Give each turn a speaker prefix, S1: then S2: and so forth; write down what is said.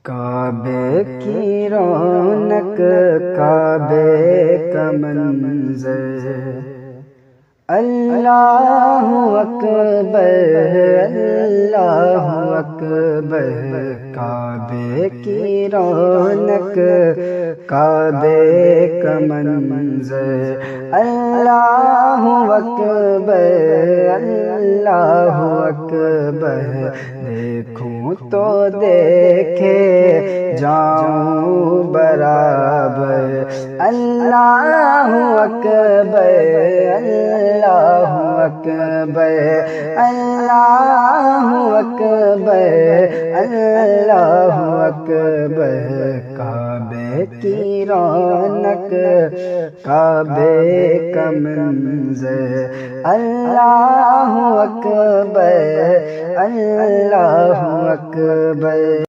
S1: काबे की रौनक काबे का मंज़र, अल्लाहु अकबर अल्लाहु अकबर। काबे की रौनक काबे का मंज़र, अल्लाहु अकबर अल्लाहु अकबर। देखूं तो देखे जाऊं बराबर, अल्लाहु अकबर अल्लाहु अकबर अल्लाहु अकबर अल्लाहु अकबर। काबे की रौनक काबे का मंज़र, अल्लाहु अकबर अल्लाहु अकबर।